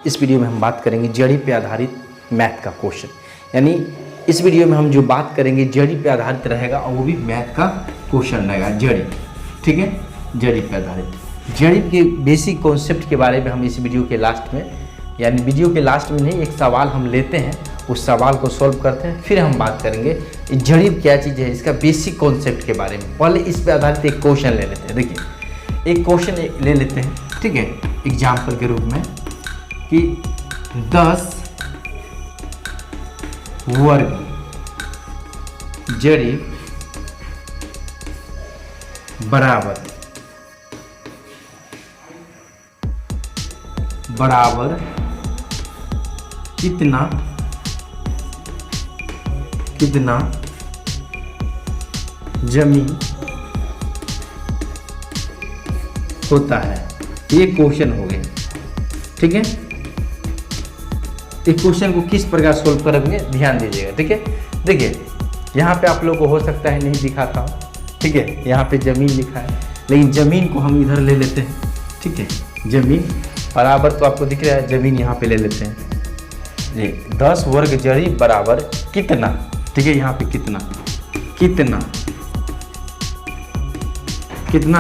इस वीडियो में हम बात करेंगे जड़ी पे आधारित मैथ का क्वेश्चन। यानी इस वीडियो में हम जो बात करेंगे जड़ी पे आधारित रहेगा और वो भी मैथ का क्वेश्चन रहेगा जड़ी। ठीक है, जड़ी पे आधारित। जड़ी के बेसिक कॉन्सेप्ट के बारे में हम इस वीडियो के लास्ट में, यानी वीडियो के लास्ट में नहीं, एक सवाल हम लेते हैं, उस सवाल को सॉल्व करते हैं, फिर हम बात करेंगे जड़ी क्या चीज़ है, इसका बेसिक कॉन्सेप्ट के बारे में। पहले इस पे आधारित एक क्वेश्चन ले लेते हैं। देखिए एक क्वेश्चन ले लेते हैं, ठीक है, एग्जाम्पल के रूप में कि 10 वर्ग जड़ी बराबर कितना जमीन होता है। ये क्वेश्चन हो गया। ठीक है, इस क्वेश्चन को किस प्रकार सोल्व करेंगे ध्यान दीजिएगा। ठीक है, देखिए यहाँ पे आप लोगों को हो सकता है नहीं दिखाता हूँ। ठीक है, यहाँ पे जमीन लिखा है, लेकिन जमीन को हम इधर ले लेते हैं। ठीक है, जमीन बराबर तो आपको दिख रहा है, जमीन यहाँ पे ले लेते हैं। ये 10 वर्ग जड़ी बराबर कितना, ठीक है, यहाँ पे कितना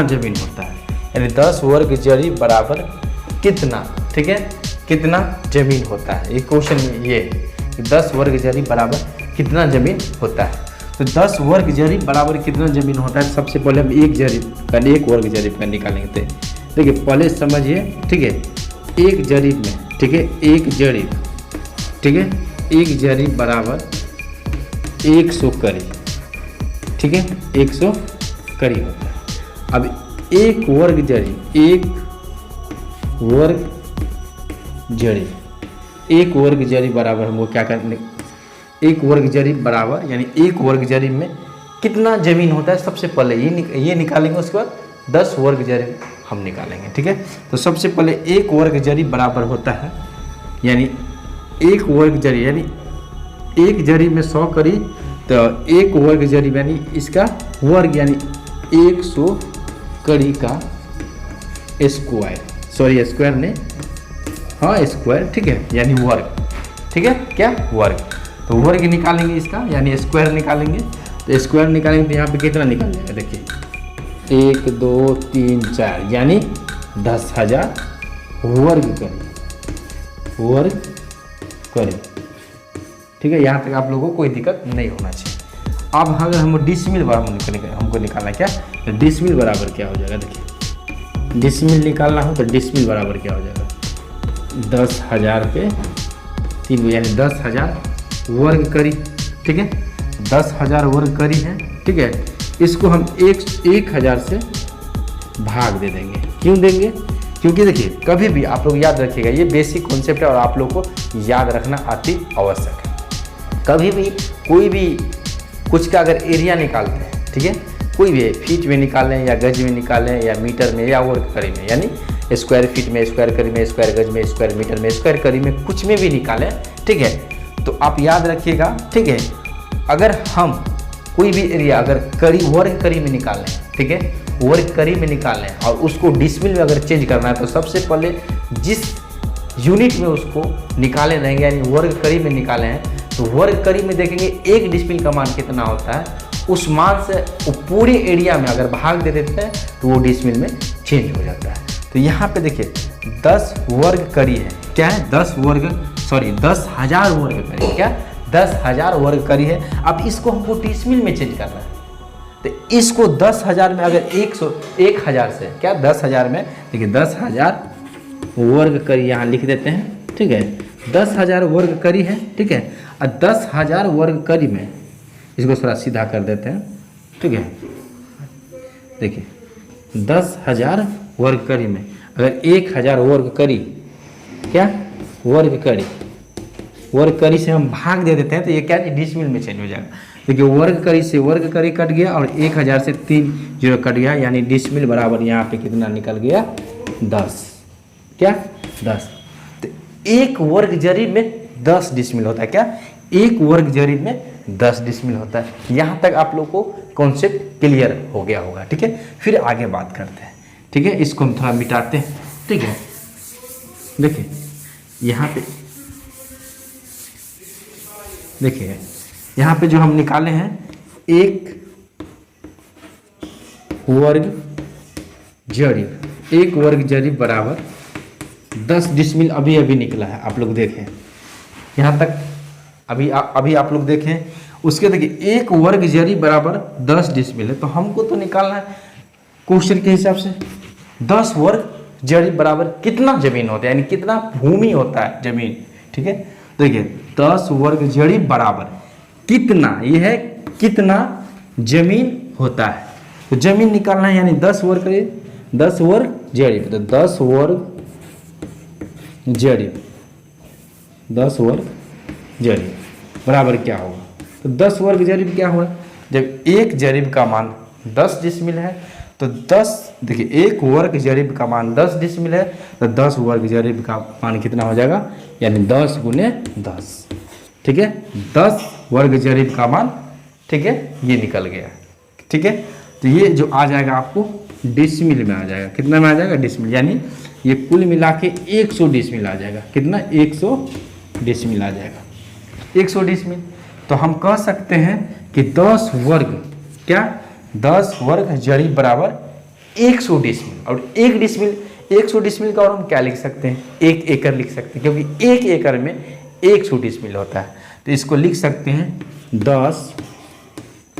जमीन होता है, यानी 10 वर्ग जड़ी बराबर कितना, ठीक है, कितना जमीन होता है। ये क्वेश्चन ये है कि 10 वर्ग जड़ी बराबर कितना जमीन होता है। तो 10 वर्ग जड़ी बराबर कितना जमीन होता है, सबसे पहले हम एक वर्ग जरीब का निकालेंगे। देखिए पहले समझिए, ठीक है, एक जरीब में, ठीक है, एक जरीब, ठीक है, एक जरीब बराबर 100 कड़ी, ठीक है, 100 कड़ी होता है। अब एक वर्ग जड़ी बराबर हमको क्या करने, एक वर्ग जड़ी बराबर यानी एक वर्ग जड़ी में कितना जमीन होता है, सबसे पहले ये निकालेंगे, उसके बाद 10 वर्ग जड़ी हम निकालेंगे। ठीक है, तो सबसे पहले एक वर्ग जड़ी बराबर होता है, यानी एक वर्ग जड़ी, यानी एक जड़ी में 100 कड़ी, तो एक वर्ग जड़ी यानी इसका वर्ग यानी 100 कड़ी का स्क्वायर, सॉरी स्क्वायर नहीं, हाँ स्क्वायर, ठीक है, यानी वर्ग। ठीक है, क्या वर्ग, तो वर्ग निकालेंगे इसका, यानी स्क्वायर निकालेंगे। तो स्क्वायर निकालेंगे तो यहाँ पे कितना निकल जाएगा, देखिए 1 2 3 4, यानी 10,000 वर्ग कड़ी। ठीक है, यहाँ तक आप लोगों को कोई दिक्कत नहीं होना चाहिए। अब अगर हम डिसमिल बराबर हमको निकालना क्या, तो डिसमिल बराबर क्या हो जाएगा, देखिए डिसमिल निकालना हो तो डिसमिल बराबर क्या हो जाएगा, 10,000 पे 3, यानी 10,000 वर्ग कड़ी। ठीक है, 10,000 वर्ग कड़ी है। ठीक है, इसको हम 1,000 से भाग दे देंगे। क्यों देंगे, क्योंकि देखिए कभी भी आप लोग याद रखिएगा, ये बेसिक कॉन्सेप्ट है और आप लोग को याद रखना अति आवश्यक है। कभी भी कोई भी कुछ का अगर एरिया निकालते हैं, ठीक है, कोई भी फीट में निकालें या गज में निकालें या मीटर में या वर्ग कड़ी में, यानी स्क्वायर फीट में, स्क्वायर कड़ी में, स्क्वायर गज में, स्क्वायर मीटर में, स्क्वायर कड़ी में, कुछ में भी निकालें। ठीक है, तो आप याद रखिएगा। ठीक है, अगर हम कोई भी एरिया अगर कड़ी वर्ग कड़ी में निकाल लें, ठीक है, वर्ग कड़ी में निकाल लें और उसको डिसमिल में अगर चेंज करना है, तो सबसे पहले जिस यूनिट में उसको निकाले रहेंगे, यानी वर्ग कड़ी में निकाले हैं, तो वर्ग कड़ी में देखेंगे एक डिसमिल का मान कितना होता है, उस मान से वो पूरे एरिया में अगर भाग दे देते हैं तो वो डिसमिल में चेंज हो जाता है। तो यहाँ पे देखिए 10 वर्ग कड़ी है, क्या है, 10,000 वर्ग कड़ी, क्या 10,000 वर्ग कड़ी है। अब इसको हमको डिसमिल में चेंज करना है, तो इसको 10,000 में अगर 1,000 से, क्या 10,000 में, देखिए 10,000 वर्ग कड़ी यहाँ लिख देते हैं। ठीक है, 10,000 वर्ग कड़ी है। ठीक है, और 10,000 वर्ग कड़ी में इसको थोड़ा सीधा कर देते हैं। ठीक है, देखिए 10,000 वर्ग कड़ी में अगर 1,000 वर्ग कड़ी, क्या वर्ग कड़ी से हम भाग दे देते हैं, तो ये क्या डिसमिल में चेंज हो जाएगा। देखिए वर्ग कड़ी से वर्ग कड़ी कट गया और 1,000 से 3 जीरो कट गया, यानी डिसमिल बराबर यहाँ पे कितना निकल गया, 10, क्या 10। तो एक वर्ग जरीब में 10 डिसमिल होता है, क्या एक वर्ग जरीब में 10 डिसमिल होता है। यहाँ तक आप लोग को कॉन्सेप्ट क्लियर हो गया होगा। ठीक है, फिर आगे बात करते हैं। ठीक है, इसको हम थोड़ा मिटाते हैं। ठीक है, देखिए यहाँ पे देखिए, यहाँ पे जो हम निकाले हैं 1 वर्ग जरीब, 1 वर्ग जरीब बराबर 10 डिसमिल अभी अभी निकला है। आप लोग देखें यहाँ तक, अभी आप लोग देखें। उसके देखिए 1 वर्ग जरीब बराबर 10 डिसमिल है, तो हमको तो निकालना है क्वेश्चन के हिसाब से 10 वर्ग जरीब बराबर कितना जमीन होता है, यानी कितना भूमि होता है जमीन। ठीक है, देखिए 10 वर्ग जरीब बराबर कितना, ये है कितना जमीन होता है। तो जमीन निकालना है, यानी 10 वर्ग जरीब, तो 10 वर्ग जरीब, 10 वर्ग जरीब बराबर क्या होगा। तो 10 वर्ग जरीब क्या होगा, जब 1 जरीब का मान 10 डिसमिल है तो 10, देखिए 1 वर्ग जरीब का मान 10 डिसमिल है, तो 10 वर्ग जरीब का मान कितना हो जाएगा, यानी 10 गुने 10। ठीक है, 10 वर्ग जरीब का मान, ठीक है, ये निकल गया। ठीक है, तो ये जो आ जाएगा आपको डिसमिल में आ जाएगा। कितना में आ जाएगा, डिसमिल, यानी ये कुल मिला के 100 डिसमिल आ जाएगा। कितना, 100 डिसमिल आ जाएगा, 100 डिसमिल। तो हम कह सकते हैं कि 10 वर्ग क्या, 10 वर्ग जरीब बराबर 100 डिसमिल। और 1 डिसमिल, 100 डिसमिल का और हम क्या लिख सकते हैं, 1 एकड़ लिख सकते हैं, क्योंकि 1 एकड़ में 100 डिसमिल होता है। तो इसको लिख सकते हैं 10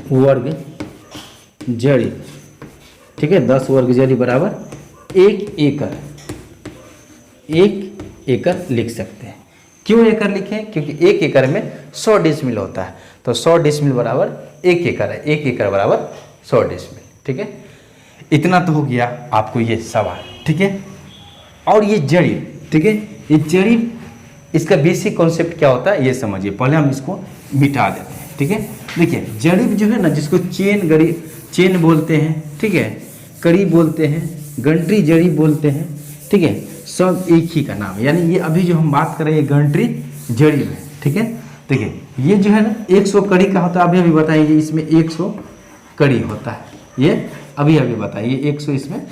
वर्ग जरीब। ठीक है, 10 वर्ग जरीब बराबर 1 एकड़, 1 एकड़ लिख सकते हैं। क्यों एकड़ लिखें, क्योंकि 1 एकड़ में 100 डिसमिल होता है, तो 100 डिसमिल बराबर 1 एकड़ है, 1 एकड़ बराबर 100 डिसमिल। ठीक है, इतना तो हो गया आपको ये सवाल। ठीक है, और ये जरीब, ठीक है, ये जरीब, इसका बेसिक कॉन्सेप्ट क्या होता है ये समझिए। पहले हम इसको मिटा देते हैं। ठीक है, देखिए जरीब जो है ना, जिसको चेन बोलते हैं, ठीक है, कड़ी बोलते हैं, गंटरी जरीब बोलते हैं। ठीक है, सब एक ही का नाम है, यानी ये अभी जो हम बात कर रहे हैं गंटरी जरीब है। ठीक है, देखिए ये जो है ना 100 कड़ी का होता है, अभी बताइए, इसमें 100 कड़ी होता है, ये अभी बताइए 100 इसमें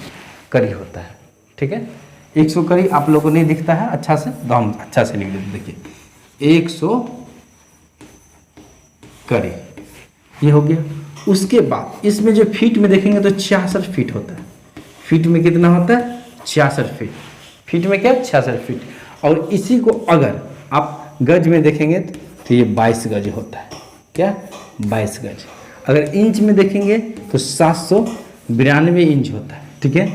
कड़ी होता है। ठीक है, 100 कड़ी आप लोगों को नहीं दिखता है अच्छा से, तो हम अच्छा से लिख देते। देखिए 100 कड़ी, ये हो गया। उसके बाद इसमें जो फीट में देखेंगे तो 66 फीट होता है। फीट में कितना होता है, 66 फीट। फीट में क्या, 66 फीट। और इसी को अगर आप गज में देखेंगे तो ये 22 गज होता है। क्या, 22 गज। अगर इंच में देखेंगे तो 792 इंच होता है। ठीक है,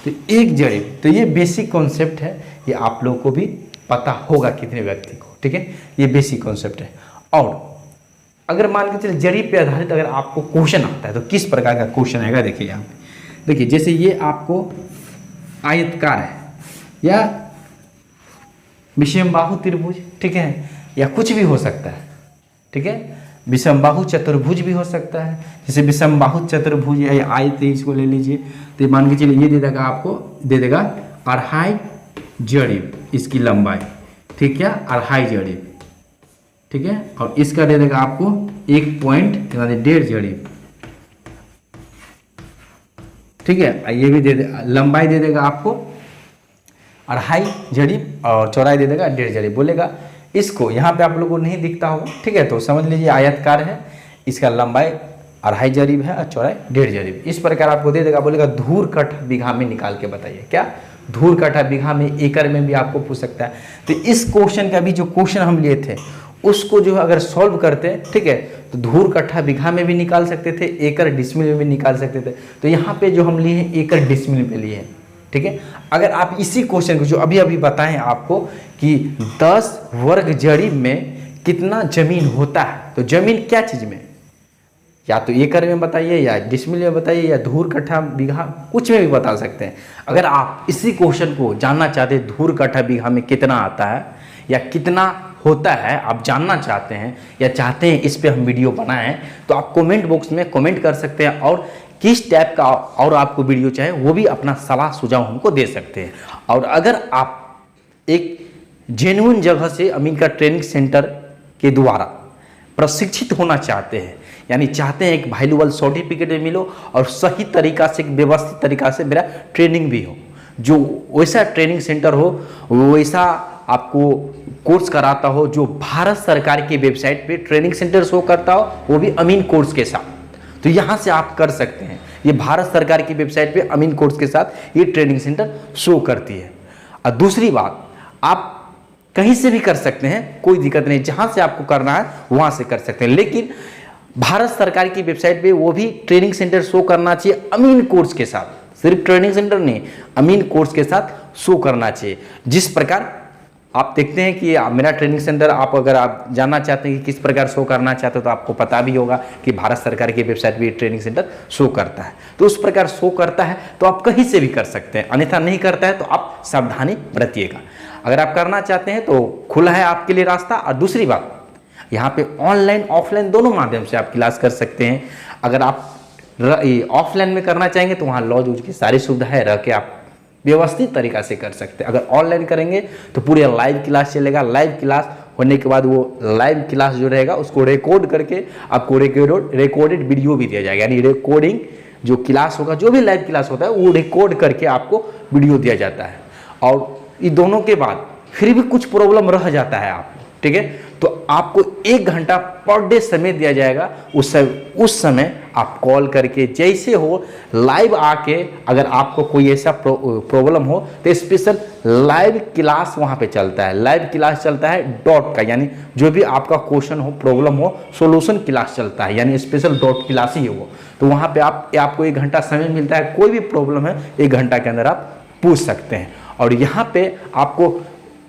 तो 1 जरीब, तो ये बेसिक कॉन्सेप्ट है, ये आप लोगों को भी पता होगा कितने व्यक्ति को। ठीक है, ये बेसिक कॉन्सेप्ट है। और अगर मान के चलिए जरीब पे आधारित अगर आपको क्वेश्चन आता है तो किस प्रकार का क्वेश्चन आएगा, देखिए यहाँ पे। देखिए जैसे ये आपको आयतकार है या विषमबाहु त्रिभुज, ठीक है, या कुछ भी हो सकता है। ठीक है, विषमबाहु चतुर्भुज भी हो सकता है, जैसे विषमबाहु चतुर्भुज या आयत, इसको ले लीजिए। तो मान के चलिए ये दे देगा आपको, दे देगा 2.5 जरीब इसकी लंबाई। ठीक है, 2.5 जरीब। ठीक है, और इसका दे देगा आपको 1.1.5 जरीब। ठीक है, ये भी दे दे, लंबाई दे देगा आपको 2.5 जरीब और चौड़ाई दे देगा 1.5 जरीब। बोलेगा इसको, यहाँ पे आप लोगों को नहीं दिखता होगा, ठीक है, तो समझ लीजिए आयतकार है, इसका लंबाई 2.5 जरीब है और चौड़ाई 1.5 जरीब। इस प्रकार आपको दे देगा, बोलेगा धूर कट्ठा बीघा में निकाल के बताइए। क्या, धूर कट्ठा बीघा में, एकड़ में भी आपको पूछ सकता है। तो इस क्वेश्चन का भी जो क्वेश्चन हम लिए थे उसको जो अगर सॉल्व करते, ठीक है, तो धूर कट्ठा बीघा में भी निकाल सकते थे, एकड़ डिसमिल में भी निकाल सकते थे। तो यहाँ पे जो हम लिए हैं एकड़ डिसमिल पे लिए हैं। ठीक है, अगर आप इसी क्वेश्चन को जो अभी बताएं आपको कि 10 वर्ग जरीब में कितना जमीन होता है, तो जमीन क्या चीज में, या तो एकड़ में बताइए या डिसमिल में बताइए या धूर कट्ठा बीघा, कुछ में भी बता सकते हैं। अगर आप इसी क्वेश्चन को जानना चाहते हैं धूर कट्ठा बीघा में कितना आता है या कितना होता है, आप जानना चाहते हैं या चाहते हैं इस पे हम वीडियो बनाएं, तो आप कमेंट बॉक्स में कमेंट कर सकते हैं और किस टाइप का और आपको वीडियो चाहे वो भी अपना सलाह सुझाव हमको दे सकते हैं। और अगर आप एक जेन्युइन जगह से अमीनका ट्रेनिंग सेंटर के द्वारा प्रशिक्षित होना चाहते हैं, यानी चाहते हैं एक वैल्यूएबल सर्टिफिकेट भी मिलो और सही तरीका से, व्यवस्थित तरीका से मेरा ट्रेनिंग भी हो, जो वैसा ट्रेनिंग सेंटर हो, वैसा आपको कोर्स कराता हो जो भारत सरकार की वेबसाइट पे ट्रेनिंग सेंटर शो करता हो, वो भी अमीन कोर्स के साथ, तो यहाँ से आप कर सकते हैं। ये भारत सरकार की वेबसाइट पे अमीन कोर्स के साथ ये ट्रेनिंग सेंटर शो करती है। और दूसरी बात, आप कहीं से भी कर सकते हैं, कोई दिक्कत नहीं, जहाँ से आपको करना है वहाँ से कर सकते हैं, लेकिन भारत सरकार की वेबसाइट पे वो भी ट्रेनिंग सेंटर शो करना चाहिए अमीन कोर्स के साथ। सिर्फ ट्रेनिंग सेंटर नहीं, अमीन कोर्स के साथ शो करना चाहिए। जिस प्रकार आप देखते हैं कि मेरा ट्रेनिंग सेंटर, आप अगर आप जानना चाहते हैं कि किस प्रकार शो करना चाहते हो तो आपको पता भी होगा कि भारत सरकार की वेबसाइट पे ट्रेनिंग सेंटर शो करता है। तो उस प्रकार शो करता है तो आप कहीं से भी कर सकते हैं, अन्यथा नहीं करता है तो आप सावधानी बरतिएगा। अगर आप करना चाहते हैं तो खुला है आपके लिए रास्ता। और दूसरी बात, यहाँ पे ऑनलाइन ऑफलाइन दोनों माध्यम से आप क्लास कर सकते हैं। अगर आप ऑफलाइन में करना चाहेंगे तो वहाँ लॉज वूज की सारी सुविधा है, रह के आप व्यवस्थित तरीका से कर सकते हैं। अगर ऑनलाइन करेंगे तो पूरे लाइव क्लास चलेगा। लाइव क्लास होने के बाद वो लाइव क्लास जो रहेगा उसको रिकॉर्ड करके आपको रिकॉर्डेड वीडियो भी दिया जाएगा, यानी रिकॉर्डिंग जो क्लास होगा, जो भी लाइव क्लास होता है वो रिकॉर्ड करके आपको वीडियो दिया जाता है। और ये दोनों के बाद फिर भी कुछ प्रॉब्लम रह जाता है आप, ठीक है, तो आपको 1 घंटा पर डे समय दिया जाएगा। उस समय आप कॉल करके जैसे हो लाइव आके, अगर आपको कोई ऐसा प्रॉब्लम हो तो स्पेशल लाइव क्लास वहाँ पे चलता है। लाइव क्लास चलता है डॉट का, यानी जो भी आपका क्वेश्चन हो, प्रॉब्लम हो, सोल्यूशन क्लास चलता है, यानी स्पेशल डॉट क्लास ही है वो। तो वहाँ पे आपको 1 घंटा समय मिलता है, कोई भी प्रॉब्लम है 1 घंटा के अंदर आप पूछ सकते हैं। और यहाँ पे आपको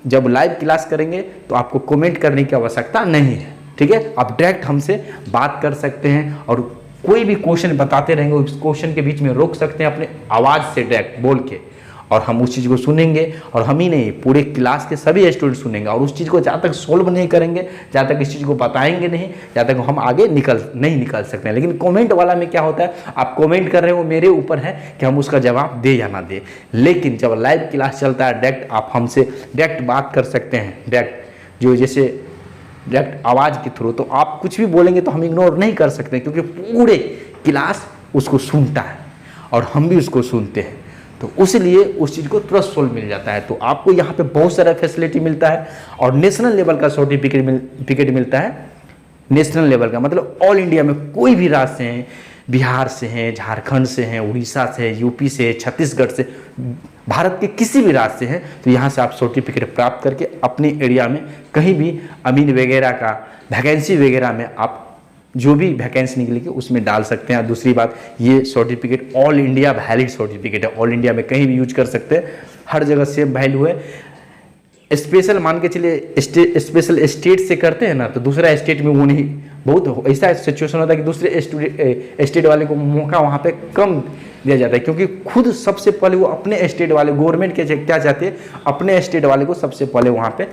जब लाइव क्लास करेंगे तो आपको कमेंट करने की आवश्यकता नहीं है, ठीक है, आप डायरेक्ट हमसे बात कर सकते हैं और कोई भी क्वेश्चन बताते रहेंगे, उस क्वेश्चन के बीच में रोक सकते हैं अपने आवाज़ से डायरेक्ट बोल के, और हम उस चीज़ को सुनेंगे। और हम ही नहीं, पूरे क्लास के सभी स्टूडेंट सुनेंगे और उस चीज़ को जहाँ तक सोल्व नहीं करेंगे, जहाँ तक इस चीज़ को बताएंगे नहीं, जहाँ तक हम आगे नहीं निकल सकते हैं। लेकिन कमेंट वाला में क्या होता है, आप कमेंट कर रहे हो, मेरे ऊपर है कि हम उसका जवाब दे या ना दे। लेकिन जब लाइव क्लास चलता है, डायरेक्ट आप हमसे डायरेक्ट बात कर सकते हैं, डायरेक्ट जो जैसे डायरेक्ट आवाज़ के थ्रू, तो आप कुछ भी बोलेंगे तो हम इग्नोर नहीं कर सकते, क्योंकि पूरे क्लास उसको सुनता है और हम भी उसको सुनते हैं। तो उसलिए उस चीज़ को तुरंत सोल्व मिल जाता है। तो आपको यहाँ पे बहुत सारा फैसिलिटी मिलता है और नेशनल लेवल का सर्टिफिकेट मिलता है। नेशनल लेवल का मतलब ऑल इंडिया में कोई भी राज्य से हैं, बिहार से हैं, झारखंड से हैं, उड़ीसा से, यूपी से, छत्तीसगढ़ से, भारत के किसी भी राज्य से हैं, तो यहाँ से आप सर्टिफिकेट प्राप्त करके अपने एरिया में कहीं भी अमीन वगैरह का वैकेंसी वगैरह में आप जो भी वैकेंसी निकलेगी उसमें डाल सकते हैं। और दूसरी बात, ये certificate all India valid certificate है, ऑल इंडिया में कहीं भी यूज कर सकते हैं, हर जगह सेम वैल्यू है। स्पेशल मान के चलिए स्पेशल स्टेट से करते हैं ना, तो दूसरा स्टेट में वो नहीं, बहुत ऐसा सिचुएशन होता है कि दूसरे स्टेट वाले को मौका वहाँ पे कम दिया जाता है, क्योंकि खुद सबसे पहले वो अपने स्टेट वाले, गवर्नमेंट के क्या चाहते हैं, अपने स्टेट वाले को सबसे पहले वहाँ पे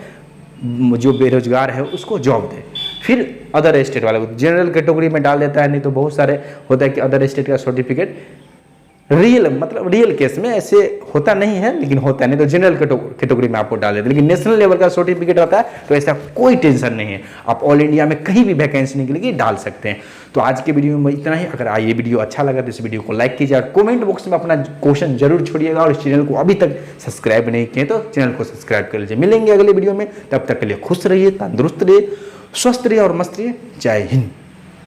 जो बेरोजगार है उसको जॉब दे, फिर अदर स्टेट वाले को जनरल कैटेगरी में डाल देता है। नहीं तो बहुत सारे होता है कि अदर स्टेट का सर्टिफिकेट रियल केस में ऐसे होता नहीं है, लेकिन होता है, नहीं तो जनरल कैटेगरी में आपको डाल देते हैं। लेकिन नेशनल लेवल का सर्टिफिकेट रहता है तो ऐसा कोई टेंशन नहीं है, आप ऑल इंडिया में कहीं भी वैकेंसी निकलेगी डाल सकते हैं। तो आज के वीडियो में इतना ही। अगर ये वीडियो अच्छा लगा तो इस वीडियो को लाइक कीजिएगा, कमेंट बॉक्स में अपना क्वेश्चन जरूर छोड़िएगा, और इस चैनल को अभी तक सब्सक्राइब नहीं किए तो चैनल को सब्सक्राइब कर लीजिए। मिलेंगे अगले वीडियो में, तब तक के लिए खुश रहिए, तंदुरुस्त रहिए, स्वस्थ रहिए और मस्त रहिए। जय हिंद।